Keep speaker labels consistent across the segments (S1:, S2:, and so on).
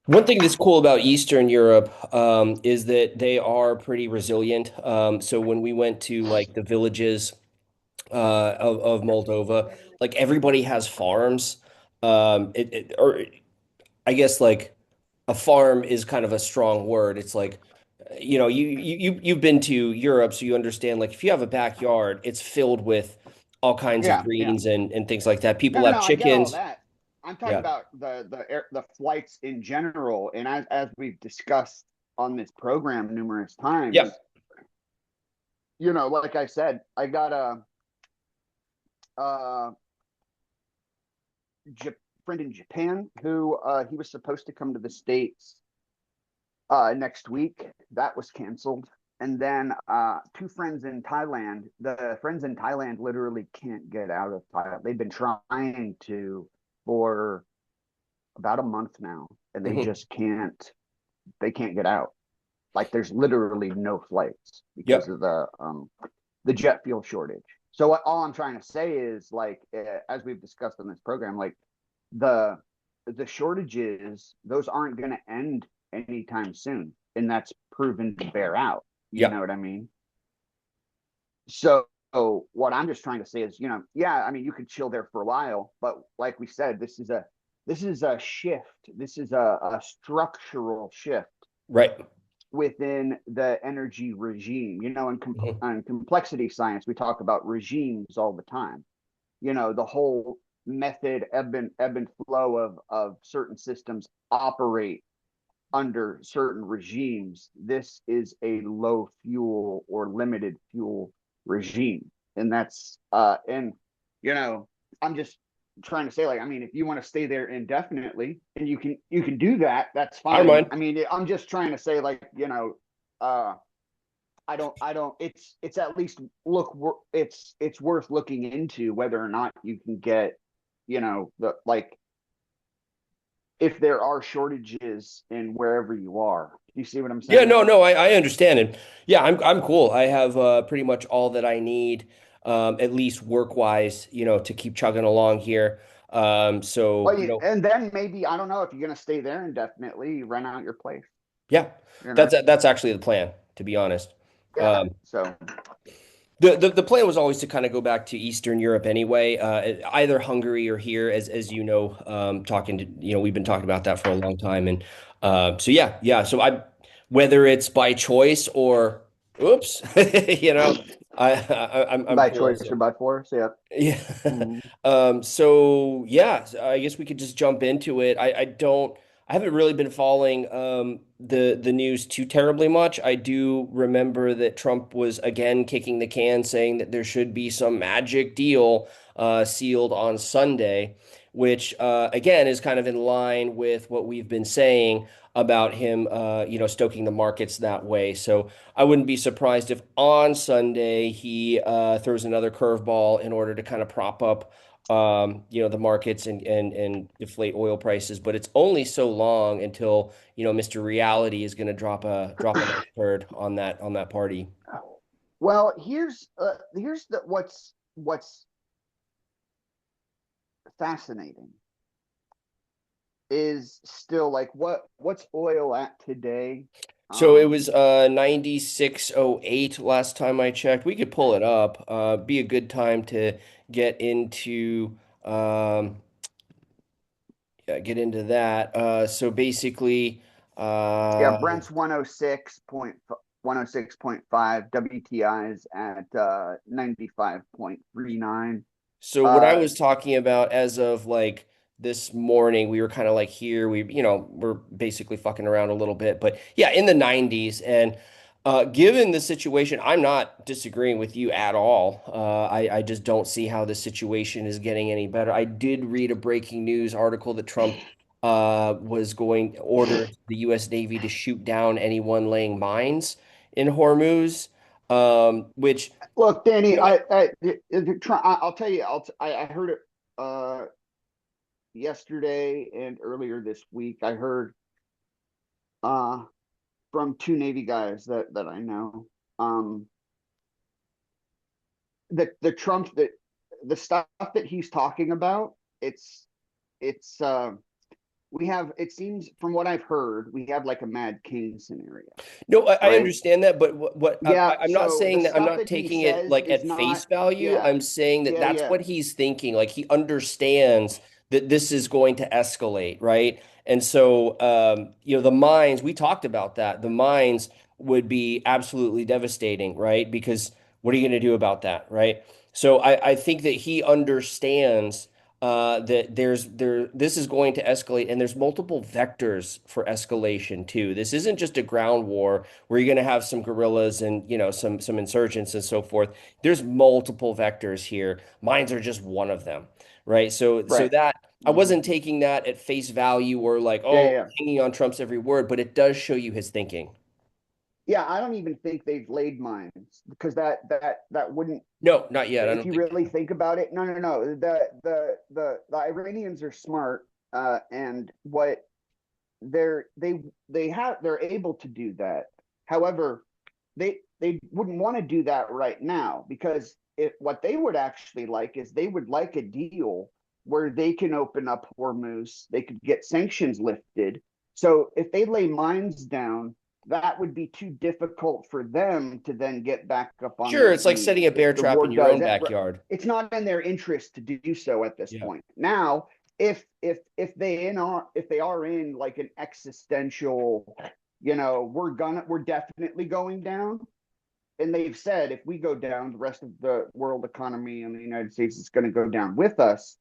S1: One thing that's cool about Eastern Europe is that they are pretty resilient. So when we went to like the villages of Moldova, like everybody has farms. Or I guess like a farm is kind of a strong word. It's like, you've been to Europe, so you understand. Like if you have a backyard, it's filled with all kinds of
S2: Yeah, yeah.
S1: greens and things like that.
S2: No,
S1: People
S2: no,
S1: have
S2: no. I get all
S1: chickens.
S2: that. I'm talking
S1: Yeah.
S2: about the flights in general, and as we've discussed on this program numerous times,
S1: Yep.
S2: like I said, I got a friend in Japan who he was supposed to come to the States next week. That was canceled. And then two friends in Thailand. The friends in Thailand literally can't get out of Thailand. They've been trying to for about a month now, and they
S1: Mhm.
S2: just can't. They can't get out. Like there's literally no flights because
S1: Yep.
S2: of the jet fuel shortage. So all I'm trying to say is like as we've discussed on this program, like the the shortages, those aren't going to end anytime soon, and that's proven to bear out. You know
S1: Yep.
S2: what I mean? So what I'm just trying to say is, yeah, I mean, you could chill there for a while, but like we said, this is a shift. This is a structural shift
S1: Right.
S2: within the energy regime. In,
S1: Mhm.
S2: in complexity science, we talk about regimes all the time. The whole method ebb and flow of certain systems operate under certain regimes. This is a low fuel or limited fuel regime, and you know I'm just trying to say, like, I mean, if you want to stay there indefinitely and you can do that, that's
S1: I don't
S2: fine.
S1: mind.
S2: I mean, I'm just trying to say, like, uh I don't it's at least it's worth looking into whether or not you can get, the like, if there are shortages in wherever you are. You see what I'm
S1: Yeah,
S2: saying?
S1: no, I understand it. Yeah, I'm cool. I have pretty much all that I need, at least work wise, to keep chugging along here. So,
S2: Well, and then maybe, I don't know, if you're going to stay there indefinitely, you rent out your place.
S1: yeah,
S2: You know?
S1: that's actually the plan, to be honest.
S2: Yeah.
S1: Um,
S2: So,
S1: the plan was always to kind of go back to Eastern Europe anyway, either Hungary or here, as you know, talking to, we've been talking about that for a long time. And so yeah. So whether it's by choice or oops, I'm
S2: by
S1: cool.
S2: choice or
S1: So
S2: by force, yeah.
S1: yeah.
S2: Mhm.
S1: So yeah, I guess we could just jump into it. I haven't really been following the news too terribly much. I do remember that Trump was again kicking the can, saying that there should be some magic deal sealed on Sunday, which again is kind of in line with what we've been saying about him, stoking the markets that way. So I wouldn't be surprised if on Sunday he throws another curveball in order to kind of prop up, the markets and deflate oil prices. But it's only so long until Mr. Reality is going to drop a nice turd on that party.
S2: Well, here's what's fascinating is still, like, what's oil at today?
S1: So it was
S2: Um,
S1: 96.08 last time I checked. We could pull it up. Be a good time to get into um, yeah, get into that. So basically,
S2: yeah,
S1: uh,
S2: Brent's 106.5, WTI's at 95.39.
S1: so what I
S2: Uh,
S1: was talking about as of like this morning, we were kind of like here, we're basically fucking around a little bit, but yeah, in the 90s. And given the situation, I'm not disagreeing with you at all. I just don't see how the situation is getting any better. I did read a breaking news article that Trump was going to order the U.S. Navy to shoot down anyone laying mines in Hormuz, which,
S2: Look, Danny,
S1: you know,
S2: I'll tell you, I heard it uh, yesterday and earlier this week. I heard uh, from two Navy guys that I know. Um, the Trump the stuff that he's talking about, it's it's we have, it seems from what I've heard, we have like a Mad King scenario,
S1: No, I
S2: right?
S1: understand that, but
S2: Yeah.
S1: I'm not
S2: So the
S1: saying that, I'm
S2: stuff
S1: not
S2: that he
S1: taking it
S2: says
S1: like
S2: is
S1: at
S2: not,
S1: face value.
S2: yeah,
S1: I'm saying that
S2: yeah,
S1: that's
S2: yeah,
S1: what he's thinking. Like he understands that this is going to escalate, right? And so, the mines, we talked about that. The mines would be absolutely devastating, right? Because what are you going to do about that, right? So I think that he understands that this is going to escalate, and there's multiple vectors for escalation too. This isn't just a ground war where you're going to have some guerrillas and some insurgents and so forth. There's multiple vectors here. Mines are just one of them, right? So
S2: right.
S1: that I
S2: Hmm.
S1: wasn't taking that at face value or like,
S2: Yeah,
S1: oh,
S2: yeah,
S1: hanging on Trump's every word, but it does show you his thinking.
S2: yeah. I don't even think they've laid mines because that wouldn't,
S1: No, not yet. I
S2: if
S1: don't
S2: you
S1: think.
S2: really think about it. No, no, no. The Iranians are smart, and what they're able to do that. However, they wouldn't want to do that right now because what they would actually like is they would like a deal where they can open up Hormuz, they could get sanctions lifted. So if they lay mines down, that would be too difficult for them to then get back up on
S1: Sure,
S2: their
S1: it's like
S2: feet
S1: setting a
S2: if
S1: bear
S2: the
S1: trap
S2: war
S1: in your
S2: does.
S1: own backyard.
S2: It's not in their interest to do so at this
S1: Yeah.
S2: point. Now, if they are in like an existential, we're definitely going down, and they've said if we go down, the rest of the world economy and the United States is going to go down with us.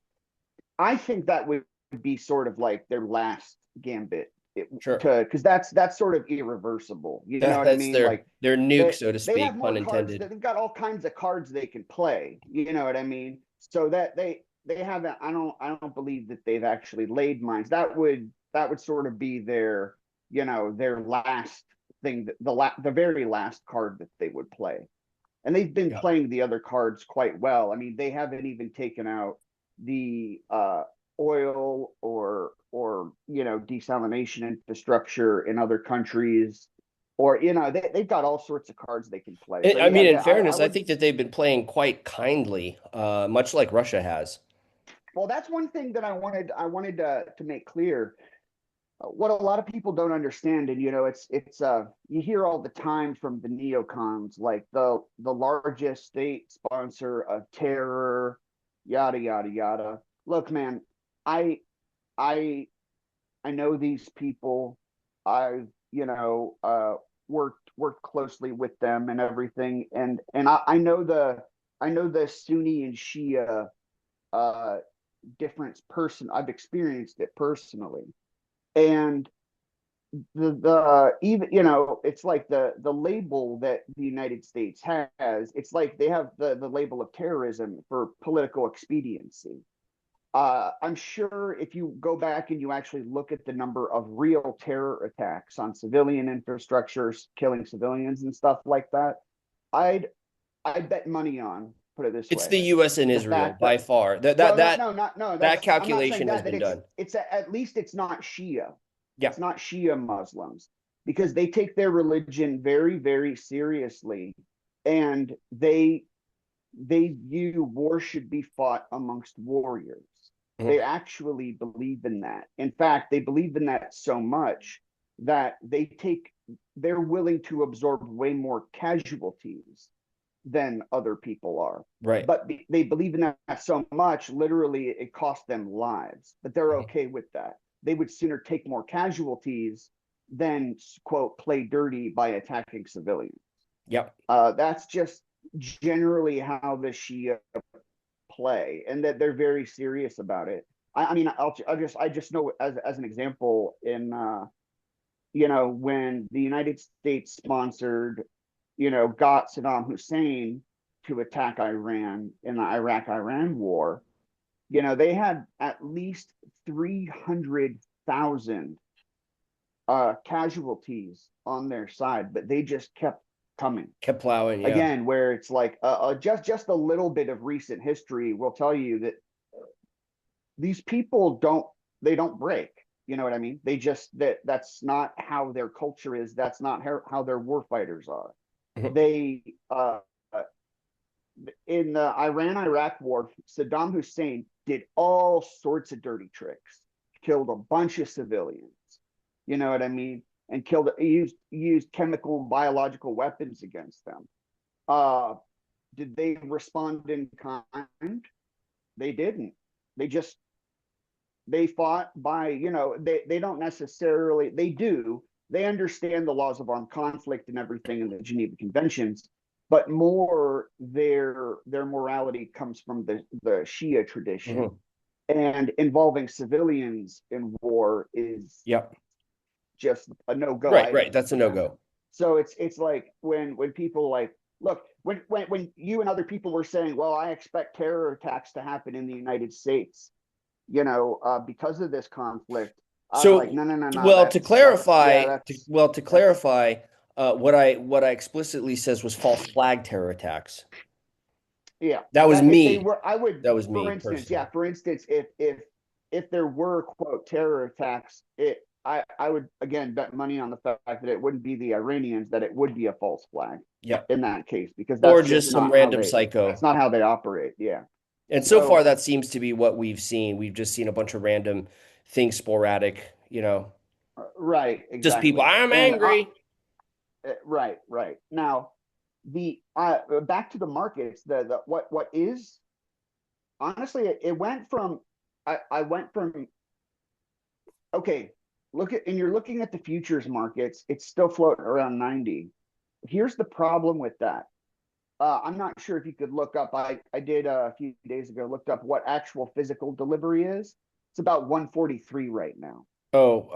S2: I think that would be sort of like their last gambit,
S1: Sure.
S2: because that's sort of irreversible. You know what I
S1: That's
S2: mean?
S1: their
S2: Like
S1: their nuke,
S2: they
S1: so to
S2: they have
S1: speak, pun
S2: more cards.
S1: intended.
S2: They've got all kinds of cards they can play. You know what I mean? So that they haven't. I don't believe that they've actually laid mines. That would sort of be their last thing, the very last card that they would play. And they've been
S1: Yeah.
S2: playing the other cards quite well. I mean, they haven't even taken out the oil or desalination infrastructure in other countries, or they've got all sorts of cards they can play. So
S1: I
S2: yeah,
S1: mean, in
S2: yeah, I
S1: fairness, I
S2: would.
S1: think that they've been playing quite kindly, much like Russia has.
S2: Well, that's one thing that I wanted to make clear. What a lot of people don't understand, and it's you hear all the time from the neocons, like the largest state sponsor of terror, yada yada yada. Look, man, I I I know these people. I've worked closely with them and everything, and I know the Sunni and Shia uh difference. I've experienced it personally, and the even it's like the label that the United States has. It's like they have the label of terrorism for political expediency. I'm sure if you go back and you actually look at the number of real terror attacks on civilian infrastructures, killing civilians and stuff like that, I'd I'd bet money on, put it this
S1: It's
S2: way,
S1: the U.S. and
S2: the
S1: Israel
S2: fact that
S1: by far. That
S2: no,
S1: that
S2: no,
S1: that
S2: no, not no.
S1: that
S2: I'm not saying
S1: calculation has
S2: that
S1: been
S2: it's
S1: done.
S2: at least it's not Shia.
S1: Yeah.
S2: It's not Shia Muslims, because they take their religion very, very seriously, and they view war should be fought amongst warriors. They
S1: Mhm.
S2: actually believe in that. In fact, they believe in that so much that they're willing to absorb way more casualties than other people are.
S1: Right.
S2: But they believe in that so much, literally, it costs them lives. But they're
S1: Mhm.
S2: okay with that. They would sooner take more casualties than, quote, play dirty by attacking civilians.
S1: Yep.
S2: That's just generally how the Shia play, and that they're very serious about it. I mean, I just know, as an example, in when the United States sponsored, got Saddam Hussein to attack Iran in the Iraq-Iran war. They had at least 300,000 casualties on their side, but they just kept coming.
S1: Kept plowing. Yeah.
S2: Again, where it's like just a little bit of recent history will tell you that these people don't break. You know what I mean? They just that's not how their culture is. That's not how their war fighters are.
S1: Mhm.
S2: They in the Iran Iraq war, Saddam Hussein did all sorts of dirty tricks, killed a bunch of civilians. You know what I mean? And used chemical biological weapons against them. Uh, did they respond in kind? They didn't. They just they fought by, they don't necessarily, they do, they understand the laws of armed conflict and everything in the Geneva Conventions, but more their morality comes from the Shia tradition.
S1: Hmm.
S2: And involving civilians in war is
S1: Yep.
S2: just a no-go
S1: Right, right.
S2: item
S1: That's a
S2: for them.
S1: no-go.
S2: So it's like when people like look when you and other people were saying, well, I expect terror attacks to happen in the United States, because of this conflict. I was like,
S1: So,
S2: no, no, no, no.
S1: well, to clarify, to
S2: That's
S1: clarify, what I explicitly says was false flag terror attacks.
S2: yeah.
S1: That was
S2: That if they
S1: me.
S2: were, I would,
S1: That was
S2: for
S1: me
S2: instance,
S1: personally.
S2: yeah, for instance, if there were quote terror attacks, I would again bet money on the fact that it wouldn't be the Iranians, that it would be a false flag
S1: Yep.
S2: in that case, because
S1: Or
S2: that's just
S1: just some
S2: not how
S1: random
S2: that's
S1: psycho.
S2: not how they operate. Yeah.
S1: And so far,
S2: So
S1: that seems to be what we've seen. We've just seen a bunch of random things, sporadic,
S2: right,
S1: just people.
S2: exactly.
S1: I'm
S2: And
S1: angry.
S2: right, right. Now the back to the markets, the what is honestly it went from I went from okay, and you're looking at the futures markets, it's still floating around 90. Here's the problem with that. I'm not sure if you could look up. I did a few days ago, looked up what actual physical delivery is. It's about 143 right now.
S1: Oh,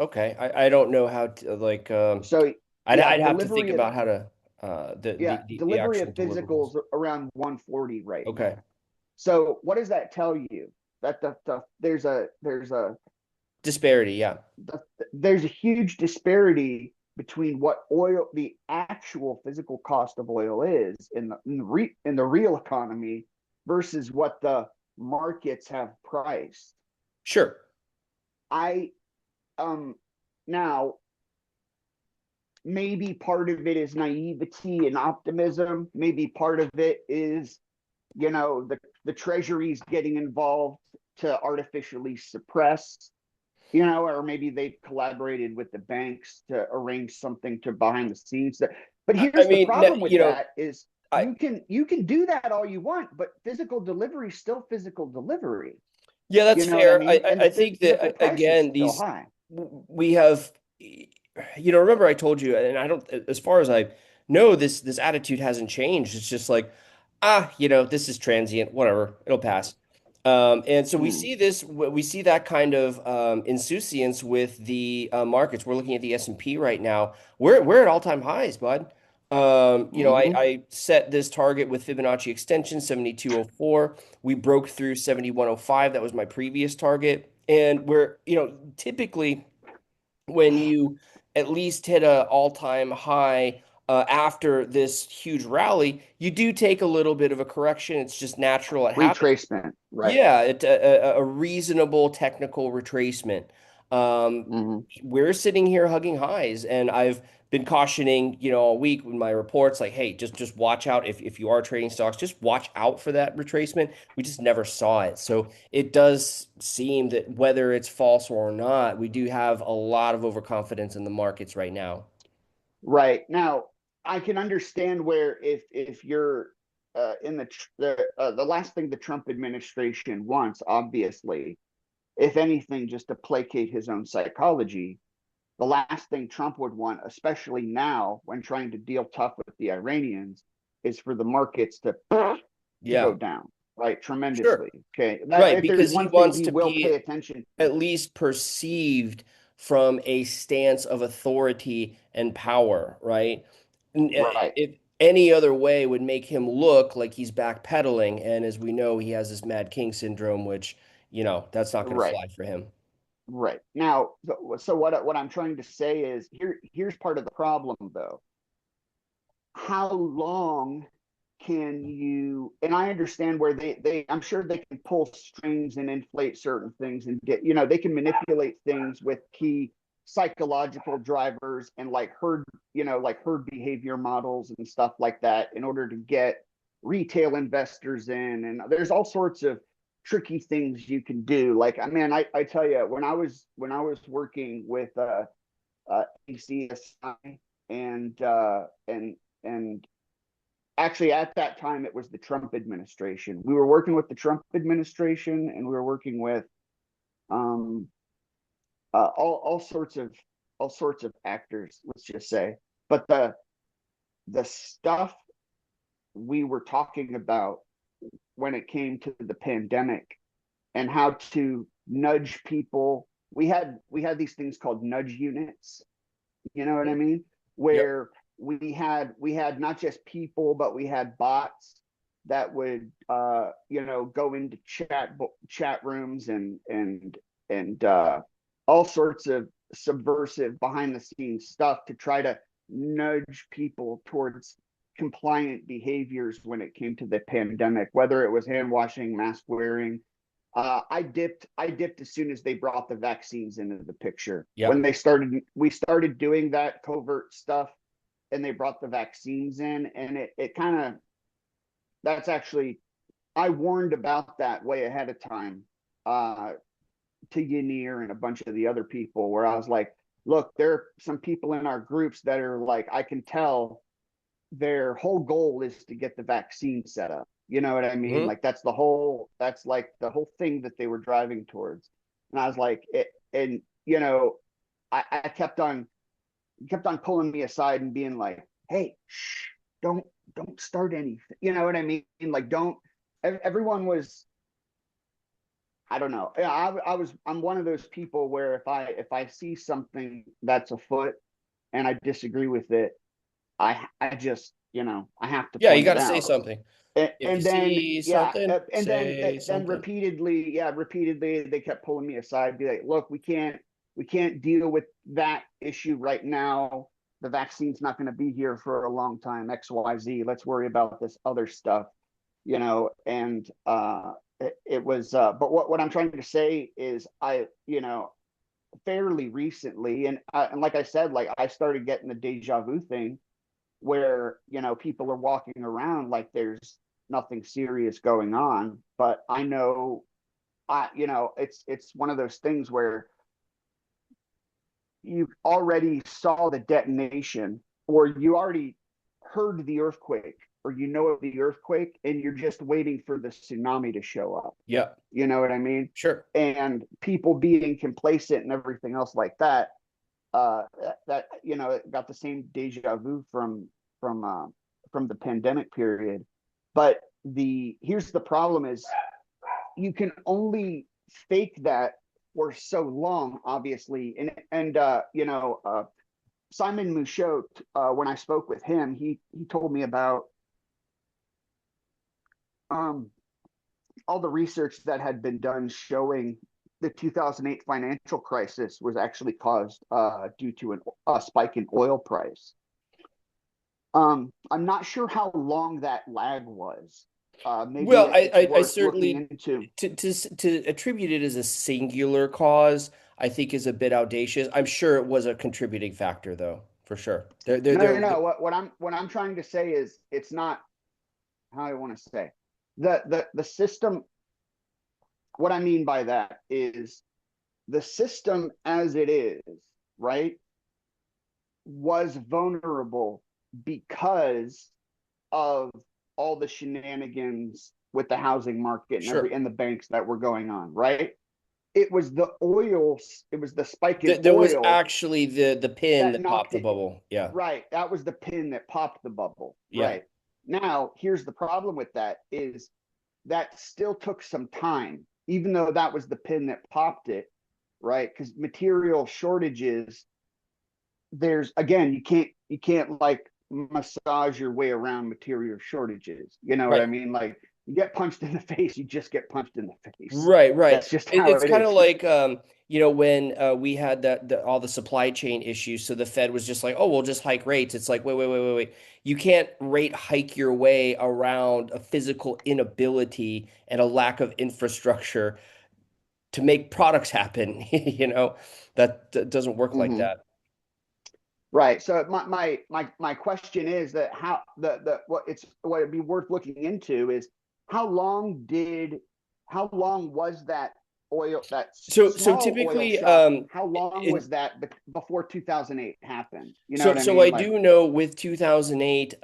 S1: okay. I don't know how to like.
S2: So yeah,
S1: I'd have to think about how to the
S2: delivery
S1: actual
S2: of
S1: deliverables.
S2: physicals around 140 right
S1: Okay.
S2: now. So what does that tell you? That
S1: Disparity. Yeah.
S2: there's a huge disparity between what oil, the actual physical cost of oil is in the real economy versus what the markets have priced.
S1: Sure.
S2: I Now maybe part of it is naivety and optimism. Maybe part of it is, the treasury's getting involved to artificially suppress, or maybe they've collaborated with the banks to arrange something to behind the scenes. But
S1: I
S2: here's the
S1: mean, no,
S2: problem with that is
S1: I
S2: you can do that all you want, but physical delivery is still physical delivery.
S1: yeah, that's
S2: You know what I
S1: fair.
S2: mean? And the
S1: I think that
S2: physical price is
S1: again,
S2: still high.
S1: we have, remember I told you, and I don't, as far as I know, this attitude hasn't changed. It's just like, this is transient, whatever, it'll pass. And so
S2: Hmm.
S1: we see that kind of insouciance with the markets. We're looking at the S&P right now. We're at all-time highs, bud.
S2: Mm-hmm.
S1: I set this target with Fibonacci extension 7204. We broke through 7105. That was my previous target. And we're, typically when you at least hit a all-time high after this huge rally, you do take a little bit of a correction. It's just natural. It happens.
S2: Retracement, right?
S1: Yeah, a reasonable technical retracement. Um,
S2: Mm-hmm.
S1: we're sitting here hugging highs, and I've been cautioning, all week with my reports, like, hey, just watch out if you are trading stocks, just watch out for that retracement. We just never saw it. So it does seem that whether it's false or not, we do have a lot of overconfidence in the markets right now.
S2: Right. Now, I can understand where if you're in the last thing the Trump administration wants, obviously, if anything, just to placate his own psychology, the last thing Trump would want, especially now when trying to deal tough with the Iranians, is for the markets to go
S1: Yeah,
S2: down, right?
S1: sure.
S2: Tremendously. Okay. That
S1: Right,
S2: if there's
S1: because he
S2: one thing
S1: wants
S2: he
S1: to
S2: will
S1: be
S2: pay attention to.
S1: at least perceived from a stance of authority and power, right?
S2: Right.
S1: If any other way would make him look like he's backpedaling, and as we know, he has this Mad King syndrome, which, that's not going to
S2: Right.
S1: fly for him.
S2: Right. Now, so what I'm trying to say is here's part of the problem though. How long can you, and I understand where I'm sure they can pull strings and inflate certain things and get, they can manipulate things with key psychological drivers and like herd behavior models and stuff like that in order to get retail investors in. And there's all sorts of tricky things you can do. Like, I mean, I tell you, when I was working with ACSI and actually at that time it was the Trump administration. We were working with the Trump administration, and we were working with um all sorts of actors, let's just say. But the stuff we were talking about when it came to the pandemic and how to nudge people, we had these things called nudge units, you know what I mean,
S1: Yep.
S2: where we had not just people, but we had bots that would go into chat rooms and all sorts of subversive behind the scenes stuff to try to nudge people towards compliant behaviors when it came to the pandemic, whether it was hand washing, mask wearing. I dipped as soon as they brought the vaccines into the picture. When
S1: Yep.
S2: we started doing that covert stuff, and they brought the vaccines in, and it kind of, that's actually, I warned about that way ahead of time, uh, to Yanir and a bunch of the other people, where I was like, look, there are some people in our groups that are like, I can tell their whole goal is to get the vaccine set up. You know what I mean?
S1: Hmm.
S2: Like that's like the whole thing that they were driving towards. And I was like, and I kept on pulling me aside and being like, hey, shh, don't don't start anything. You know what I mean? Like, don't. Everyone was, I don't know. Yeah, I'm one of those people where if I see something that's afoot and I disagree with it, I just, I have to
S1: Yeah, you
S2: point
S1: got
S2: it
S1: to say
S2: out.
S1: something. If you
S2: And then,
S1: see
S2: yeah,
S1: something,
S2: and then
S1: say
S2: then
S1: something.
S2: repeatedly, they kept pulling me aside, be like, look, we can't deal with that issue right now. The vaccine's not going to be here for a long time, XYZ. Let's worry about this other stuff. And it was, but what I'm trying to say is, fairly recently, and like I said, like, I started getting the deja vu thing, where people are walking around like there's nothing serious going on, but I know, it's one of those things where you already saw the detonation, or you already heard the earthquake, or of the earthquake, and you're just waiting for the tsunami to show up.
S1: Yeah,
S2: You know what I mean?
S1: sure.
S2: And people being complacent and everything else like that, it got the same deja vu from uh, from the pandemic period. But here's the problem: is you can only fake that for so long, obviously. And Simon Michaud, when I spoke with him, he told me about um, all the research that had been done showing the 2008 financial crisis was actually caused due to a spike in oil price. I'm not sure how long that lag was. Maybe
S1: Well,
S2: it's
S1: I
S2: worth looking
S1: certainly
S2: into.
S1: to attribute it as a singular cause, I think is a bit audacious. I'm sure it was a contributing factor, though, for sure.
S2: No, no, no. What I'm trying to say is, it's not how I want to say. The system. What I mean by that is, the system as it is, right, was vulnerable because of all the shenanigans with the housing market and
S1: Sure.
S2: the banks that were going on, right? It was the spike in
S1: There was
S2: oil
S1: actually the pin
S2: that
S1: that popped
S2: knocked
S1: the
S2: it.
S1: bubble. Yeah.
S2: Right, that was the pin that popped the bubble.
S1: Yeah.
S2: Right. Now, here's the problem with that: is that still took some time, even though that was the pin that popped it, right? Because material shortages, there's, again, you can't like massage your way around material shortages. You know what I
S1: Right.
S2: mean? Like, you get punched in the face, you just get punched in the face.
S1: Right, right.
S2: That's just how
S1: It's
S2: it
S1: kind of
S2: is.
S1: like when we had all the supply chain issues, so the Fed was just like, "Oh, we'll just hike rates." It's like, wait. You can't rate hike your way around a physical inability and a lack of infrastructure to make products happen. That doesn't work like
S2: Mm-hmm.
S1: that.
S2: Right. So my question is that, how the what it'd be worth looking into is, how long did how long was that oil, that
S1: So
S2: small oil
S1: typically,
S2: shock? How long
S1: in
S2: was that before 2008 happened? You know
S1: So,
S2: what I
S1: so I
S2: mean? Like,
S1: do know with 2008,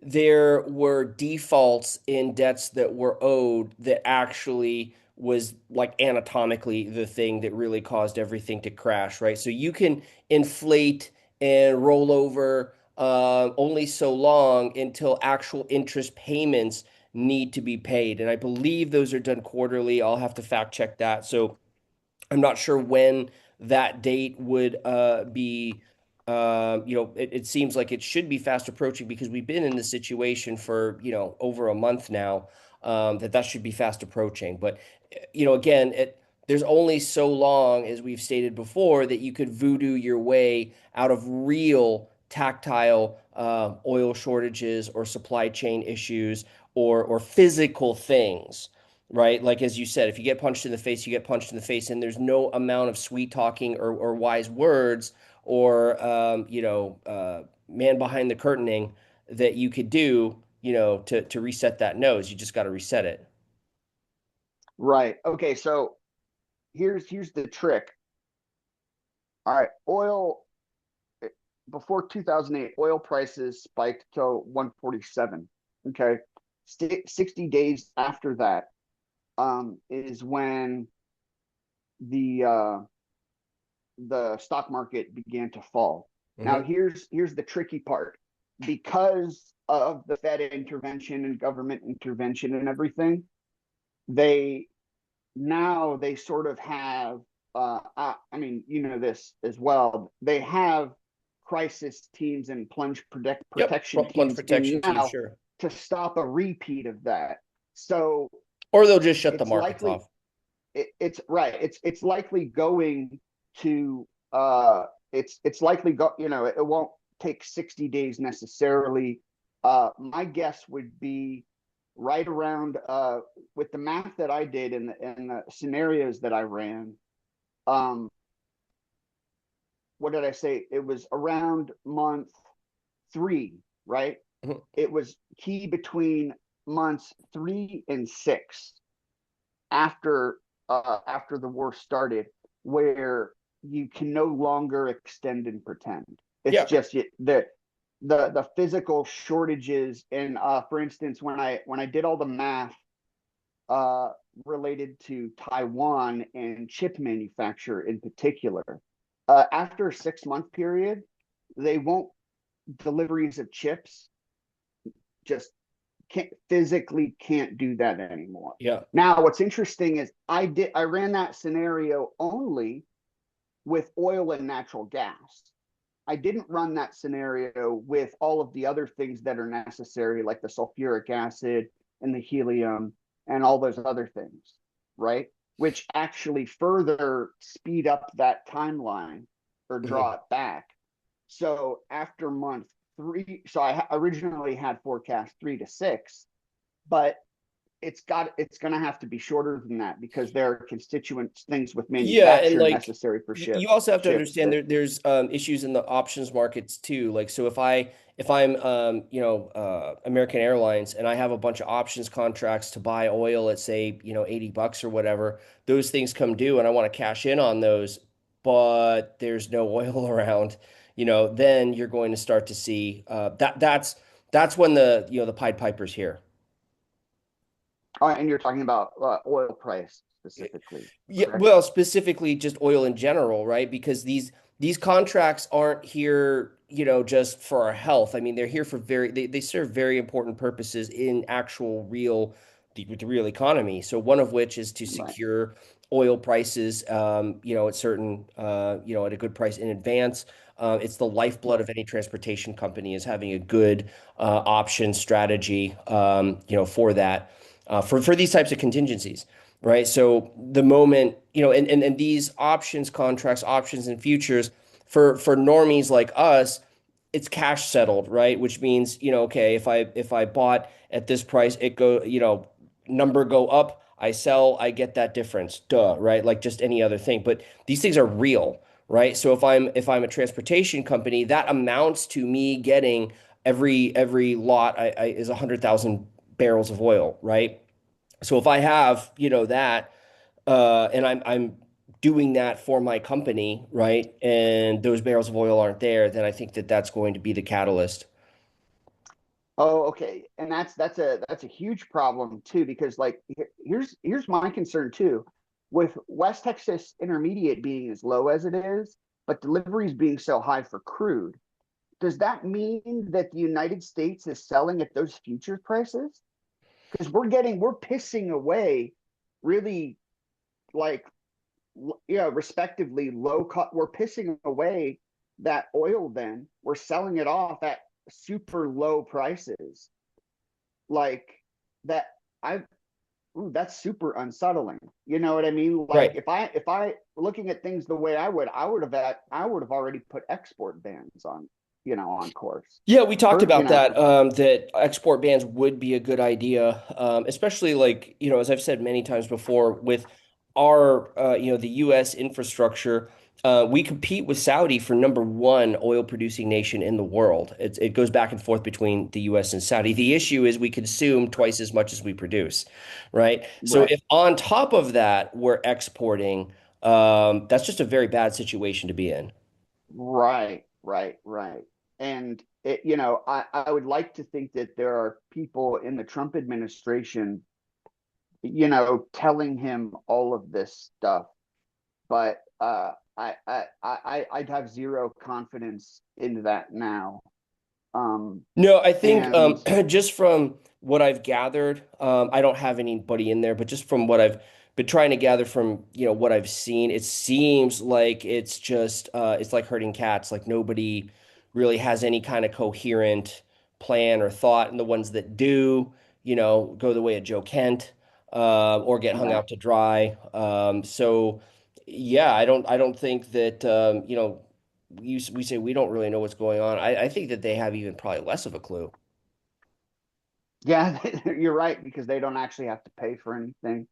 S1: there were defaults in debts that were owed that actually was like anatomically the thing that really caused everything to crash, right? So you can inflate and roll over only so long until actual interest payments need to be paid. And I believe those are done quarterly. I'll have to fact check that. So I'm not sure when that date would be. It seems like it should be fast approaching because we've been in this situation for, over a month now, that should be fast approaching. But, again, there's only so long, as we've stated before, that you could voodoo your way out of real tactile oil shortages or supply chain issues or physical things, right? Like as you said, if you get punched in the face, you get punched in the face, and there's no amount of sweet talking or wise words or man behind the curtaining that you could do, to reset that nose. You just got to reset it.
S2: right. Okay, so here's the trick. All right, oil eh, before 2008, oil prices spiked to 147. Okay, 60 days after that is when the uh, the stock market began to fall. Now,
S1: Hmm.
S2: here's the tricky part. Because of the Fed intervention and government intervention and everything, they they sort of have I mean, you know this as well. They have crisis teams and
S1: Yep.
S2: protection
S1: Plunge
S2: teams
S1: protection
S2: in
S1: team,
S2: now
S1: sure.
S2: to stop a repeat of that. So
S1: Or they'll just shut the
S2: it's
S1: markets
S2: likely
S1: off.
S2: it's right. It's likely going to it's likely it won't take 60 days necessarily. My guess would be right around with the math that I did in the scenarios that I ran. Um, what did I say? It was around month 3, right?
S1: Mhm.
S2: It was key between months 3 and 6 after the war started, where you can no longer extend and pretend. It's
S1: Yeah.
S2: just the physical shortages. And for instance, when I did all the math uh, related to Taiwan and chip manufacture in particular, after a 6 month period, they won't deliveries of chips just can't do that anymore.
S1: Yeah.
S2: Now, what's interesting is I ran that scenario only with oil and natural gas. I didn't run that scenario with all of the other things that are necessary, like the sulfuric acid and the helium and all those other things, right? Which actually further speed up that timeline or
S1: Mhm.
S2: draw it back. So after month 3, so I originally had forecast 3 to 6, but it's going to have to be shorter than that because there are constituent things with
S1: Yeah, and
S2: manufacture
S1: like
S2: necessary for
S1: you also have to
S2: chips
S1: understand
S2: that
S1: there's issues in the options markets too. Like so if I'm American Airlines and I have a bunch of options contracts to buy oil at say, $80 or whatever, those things come due and I want to cash in on those, but there's no oil around, then you're going to start to see that's when the Pied Piper's here.
S2: and you're talking about oil price specifically,
S1: Yeah,
S2: correct?
S1: well, specifically just oil in general, right? Because these contracts aren't here, just for our health. I mean, they're here for they serve very important purposes in actual real the real economy. So one of which is to
S2: Right.
S1: secure oil prices, at certain, at a good price in advance. It's the lifeblood
S2: Right.
S1: of any transportation company is having a good option strategy, for that, for these types of contingencies, right? So the moment, and these options contracts, options and futures for normies like us, it's cash settled, right? Which means, okay, if I bought at this price, it go, number go up, I sell, I get that difference. Duh, right? Like just any other thing. But these things are real, right? So if I'm a transportation company, that amounts to me getting every lot is 100,000 barrels of oil, right? So if I have, that, and I'm doing that for my company, right? And those barrels of oil aren't there, then I think that that's going to be the catalyst.
S2: Oh, okay. And that's a huge problem too, because like here's my concern too. With West Texas Intermediate being as low as it is, but deliveries being so high for crude, does that mean that the United States is selling at those future prices? Because we're pissing away really like respectively low cost. We're pissing away that oil. Then we're selling it off at super low prices like that. I Ooh, that's super unsettling. You know what I mean? Like
S1: Right.
S2: if I looking at things the way I would have already put export bans on, on course.
S1: Yeah, we talked
S2: For,
S1: about that, that export bans would be a good idea, especially like, as I've said many times before, with our, the U.S. infrastructure, we compete with Saudi for number one oil producing nation in the world. It goes back and forth between the U.S. and Saudi. The issue is we consume twice as much as we produce, right? So
S2: right,
S1: if on top of that we're exporting, that's just a very bad situation to be in.
S2: right. And I would like to think that there are people in the Trump administration, telling him all of this stuff, but I'd have zero confidence in that now.
S1: No, I think
S2: And
S1: just from what I've gathered, I don't have anybody in there, but just from what I've been trying to gather from, what I've seen, it seems like it's just it's like herding cats. Like nobody really has any kind of coherent plan or thought, and the ones that do, go the way of Joe Kent, or get hung
S2: right.
S1: out to dry. So yeah, I don't think that we say we don't really know what's going on. I think that they have even probably less of a clue.
S2: Yeah, you're right because they don't actually have to pay for anything.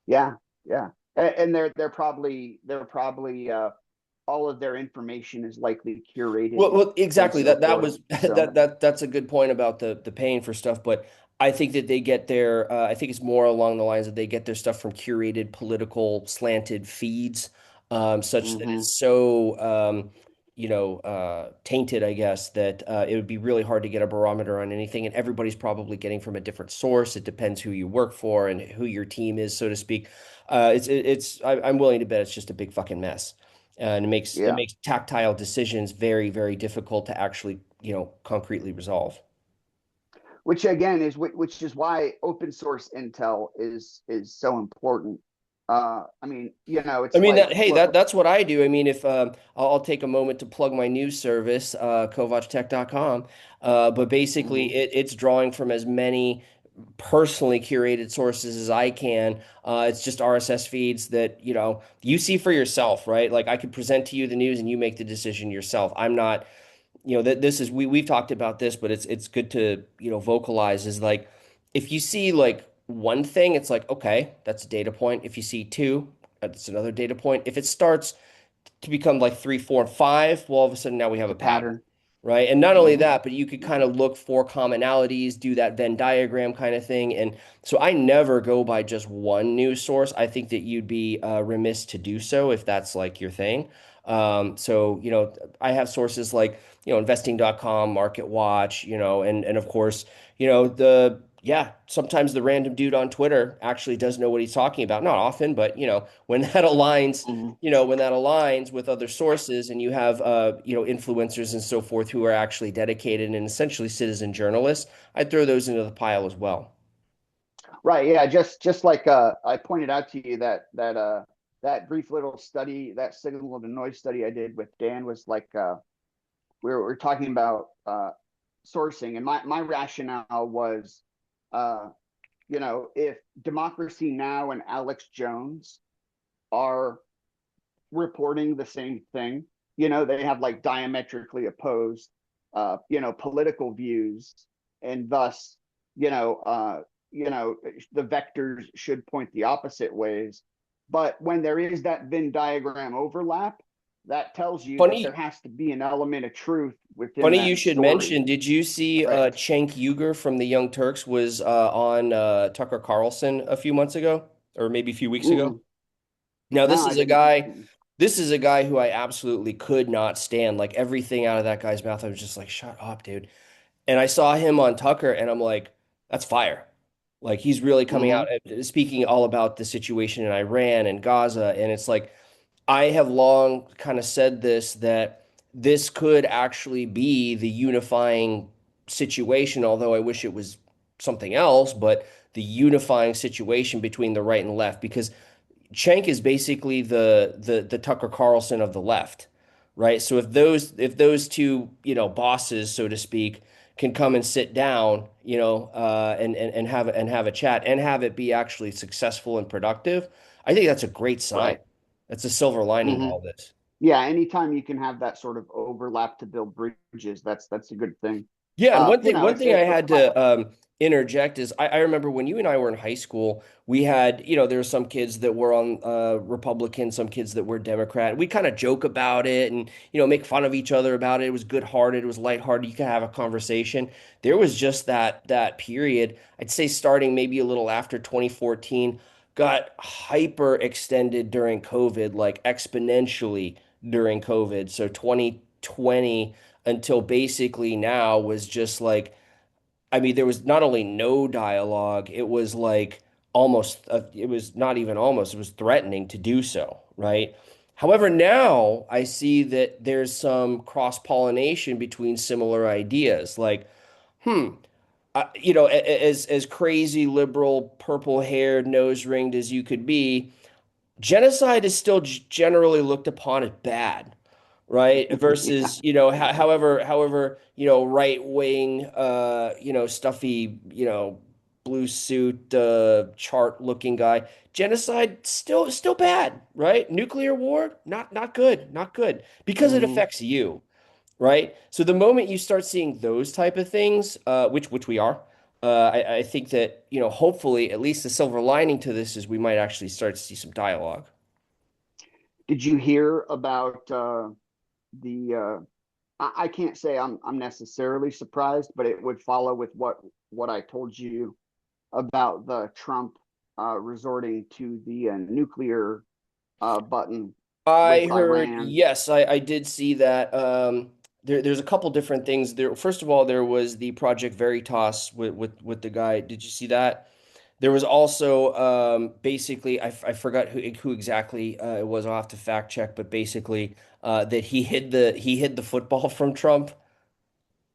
S2: Yeah, yeah, and they're probably all of their information is likely curated
S1: Well,
S2: and
S1: exactly.
S2: so
S1: That
S2: forth.
S1: was
S2: So,
S1: that's a good point about the paying for stuff, but I think that they get their I think it's more along the lines that they get their stuff from curated political slanted feeds, such that
S2: hmm
S1: it's so tainted, I guess, that it would be really hard to get a barometer on anything, and everybody's probably getting from a different source. It depends who you work for and who your team is, so to speak. I'm willing to bet it's just a big fucking mess. And it
S2: yeah,
S1: makes tactile decisions very, very difficult to actually, concretely resolve.
S2: which again is which is why open source intel is so important. I mean,
S1: I
S2: it's
S1: mean
S2: like,
S1: that hey,
S2: look.
S1: that's what I do. I mean, if I'll take a moment to plug my news service, kovachtech.com. But basically
S2: Mhm.
S1: it's drawing from as many personally curated sources as I can. It's just RSS feeds that, you see for yourself, right? Like I could present to you the news and you make the decision yourself. I'm not that this is we've talked about this, but it's good to vocalize is like if you see like one thing, it's like okay, that's a data point. If you see two, that's another data point. If it starts to become like three, four, and five, well, all of a sudden now we have
S2: It's
S1: a
S2: a
S1: pattern,
S2: pattern.
S1: right? And not only
S2: Hmm.
S1: that, but you could kind of look for commonalities, do that Venn diagram kind of thing. And so I never go by just one news source. I think that you'd be remiss to do so if that's like your thing. So, I have sources like, investing.com, Market Watch, and of course, yeah, sometimes the random dude on Twitter actually does know what he's talking about. Not often, but when that aligns,
S2: Hmm.
S1: with other sources and you have influencers and so forth who are actually dedicated and essentially citizen journalists, I'd throw those into the pile as well.
S2: Right. Yeah. Just like I pointed out to you that brief little study, that signal to noise study I did with Dan was like we're talking about sourcing, and my rationale was uh, if Democracy Now and Alex Jones are reporting the same thing, they have like diametrically opposed political views, and thus you know uh the vectors should point the opposite ways. But when there is that Venn diagram overlap, that tells you that there
S1: Funny,
S2: has to be an element of truth within
S1: funny you
S2: that
S1: should
S2: story.
S1: mention. Did you see
S2: Right.
S1: Cenk Uygur from the Young Turks was on Tucker Carlson a few months ago, or maybe a few weeks ago?
S2: Mm-mm.
S1: Now,
S2: No, I didn't. Mm-mm.
S1: this is a guy who I absolutely could not stand. Like everything out of that guy's mouth, I was just like, shut up, dude. And I saw him on Tucker, and I'm like, that's fire. Like he's really coming out
S2: Mm-hmm.
S1: and speaking all about the situation in Iran and Gaza. And it's like, I have long kind of said this that this could actually be the unifying situation, although I wish it was something else, but the unifying situation between the right and left, because Cenk is basically the Tucker Carlson of the left, right? So if those two, bosses, so to speak, can come and sit down, and have a chat and have it be actually successful and productive, I think that's a great sign.
S2: Right.
S1: That's a silver lining to
S2: Mm-hmm.
S1: all this.
S2: Yeah. Anytime you can have that sort of overlap to build bridges, that's a good thing.
S1: Yeah, and one
S2: It's
S1: thing I
S2: it.
S1: had to interject is I remember when you and I were in high school, we had, there were some kids that were on Republican, some kids that were Democrat. We kind of joke about it and, make fun of each other about it. It was good-hearted, it was lighthearted. You could have a conversation. There was just that period, I'd say starting maybe a little after 2014, got hyper extended during COVID, like exponentially during COVID. So 2020 until basically now was just like, I mean, there was not only no dialogue, it was like almost, it was not even almost, it was threatening to do so, right? However, now I see that there's some cross-pollination between similar ideas. Like, hmm, as crazy liberal, purple-haired, nose-ringed as you could be, genocide is still generally looked upon as bad, right?
S2: Yeah.
S1: Versus, however, right wing, stuffy, blue suit, chart looking guy. Genocide still bad, right? Nuclear war, not good, not good because it
S2: Mm-hmm.
S1: affects you, right? So the moment you start seeing those type of things, which we are, I think that, hopefully at least the silver lining to this is we might actually start to see some dialogue.
S2: Did you hear about the I can't say I'm necessarily surprised, but it would follow with what I told you about the Trump resorting to the nuclear button
S1: I
S2: with
S1: heard,
S2: Iran.
S1: yes, I did see that. There's a couple different things there. First of all, there was the Project Veritas with the guy. Did you see that? There was also basically I forgot who exactly it was. I'll have to fact check, but basically that he hid the football from Trump.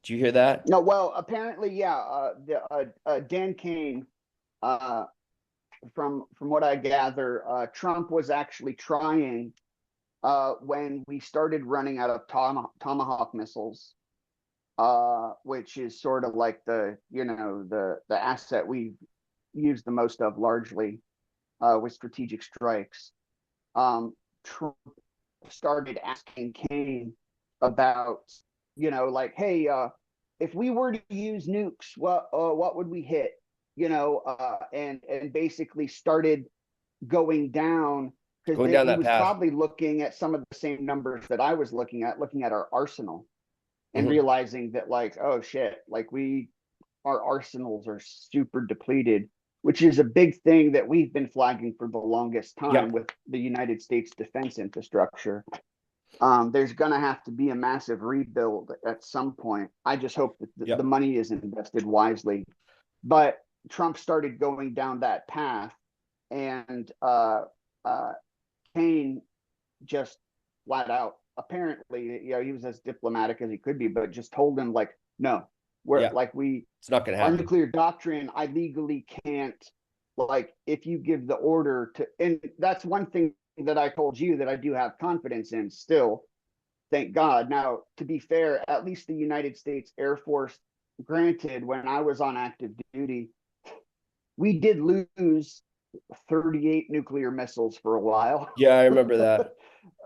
S1: Did you hear that?
S2: No, well, apparently, yeah. Dan Kane, uh, from what I gather, Trump was actually trying when we started running out of Tomahawk missiles, which is sort of like the asset we use the most of largely with strategic strikes. Trump started asking Kane about, like, hey, if we were to use nukes, what would we hit? And basically started going down because
S1: Going down
S2: he
S1: that
S2: was
S1: path.
S2: probably looking at some of the same numbers that I was looking at our arsenal and
S1: Hmm.
S2: realizing that, like, oh shit, like our arsenals are super depleted, which is a big thing that we've been flagging for the longest
S1: Yeah.
S2: time with the United States defense infrastructure. There's going to have to be a massive rebuild at some point. I just hope that the
S1: Yep.
S2: money is invested wisely. But Trump started going down that path, and uh, Kane just flat out, apparently, he was as diplomatic as he could be, but just told him, like, no, we're
S1: Yeah.
S2: like,
S1: It's not going to
S2: our
S1: happen.
S2: nuclear doctrine, I legally can't, like, if you give the order to, and that's one thing that I told you that I do have confidence in still, thank God. Now, to be fair, at least the United States Air Force, granted, when I was on active duty, we did lose 38 nuclear missiles for a while.
S1: Yeah, I remember that.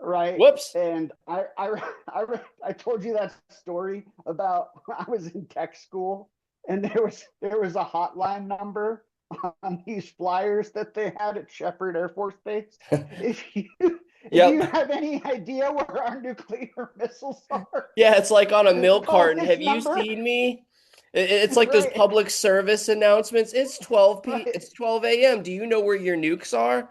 S2: Right.
S1: Whoops.
S2: And I told you that story about I was in tech school and there was a hotline number on these flyers that they had at Shepherd Air Force Base. If you Do you
S1: Yep.
S2: have any idea where our nuclear missiles are?
S1: Yeah, it's like on a milk
S2: Call
S1: carton.
S2: this
S1: Have you
S2: number.
S1: seen me? It's like those
S2: Right,
S1: public service announcements.
S2: right,
S1: It's 12 a.m. Do you know where your nukes are?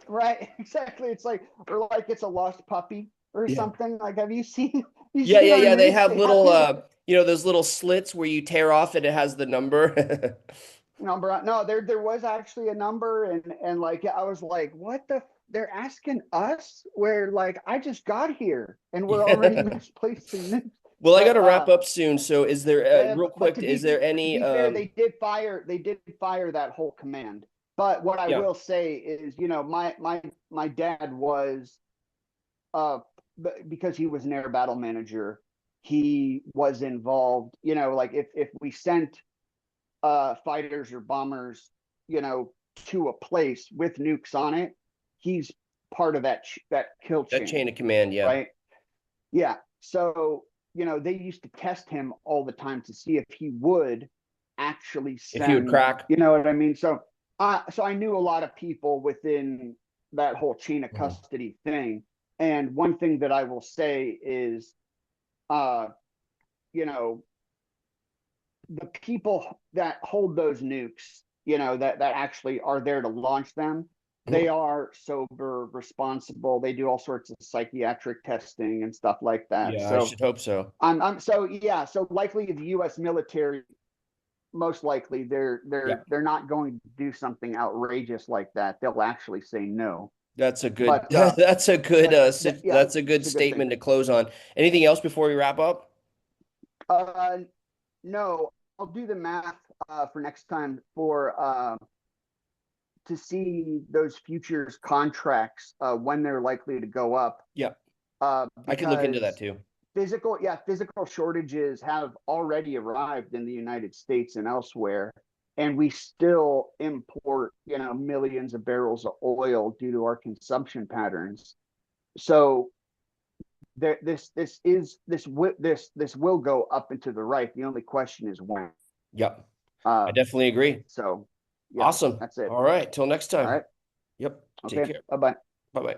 S2: right. Exactly. It's like, or like it's a lost puppy or
S1: Yeah.
S2: something. Like, have you
S1: Yeah,
S2: seen
S1: yeah,
S2: our
S1: yeah. They
S2: nukes?
S1: have
S2: They have
S1: little
S2: his
S1: those little slits where you tear off and it has the number.
S2: number. No, there was actually a number, and like I was like, what the? They're asking us where like I just got here and we're already
S1: Yeah.
S2: misplacing nukes.
S1: Well, I got
S2: But
S1: to wrap up soon. So is there real
S2: but
S1: quick, is there
S2: to
S1: any
S2: be fair, they did fire that whole command. But what I
S1: yeah.
S2: will say is, my dad was uh because he was an air battle manager, he was involved. Like if we sent fighters or bombers, to a place with nukes on it, he's part of that kill
S1: That
S2: chain,
S1: chain of command, yeah.
S2: right? Yeah. So, they used to test him all the time to see if he would actually
S1: If he would
S2: send,
S1: crack.
S2: you know what I mean? So I knew a lot of people within that whole chain of
S1: Mhm.
S2: custody thing. And one thing that I will say is, uh, you know, the people that hold those nukes, that actually are there to launch them, they
S1: Mhm.
S2: are sober, responsible. They do all sorts of psychiatric testing and stuff like that.
S1: Yeah, I
S2: So
S1: should hope so.
S2: so yeah, so likely the U.S. military, most likely
S1: Yeah.
S2: they're not going to do something outrageous like that. They'll actually say no.
S1: That's a good
S2: But
S1: that's a good
S2: yeah,
S1: that's a good
S2: it's a good thing.
S1: statement to close on. Anything else before we wrap up?
S2: Uh, no, I'll do the math for next time for to see those futures contracts when they're likely to go up,
S1: Yeah, I could look into that
S2: because
S1: too.
S2: physical shortages have already arrived in the United States and elsewhere, and we still import millions of barrels of oil due to our consumption patterns. So there, this will go up and to the right. The only question is when.
S1: Yep. I
S2: uh
S1: definitely agree.
S2: so yeah,
S1: Awesome.
S2: that's it.
S1: All right, till next
S2: All
S1: time.
S2: right.
S1: Yep. Take
S2: Okay,
S1: care.
S2: bye bye.
S1: Bye-bye.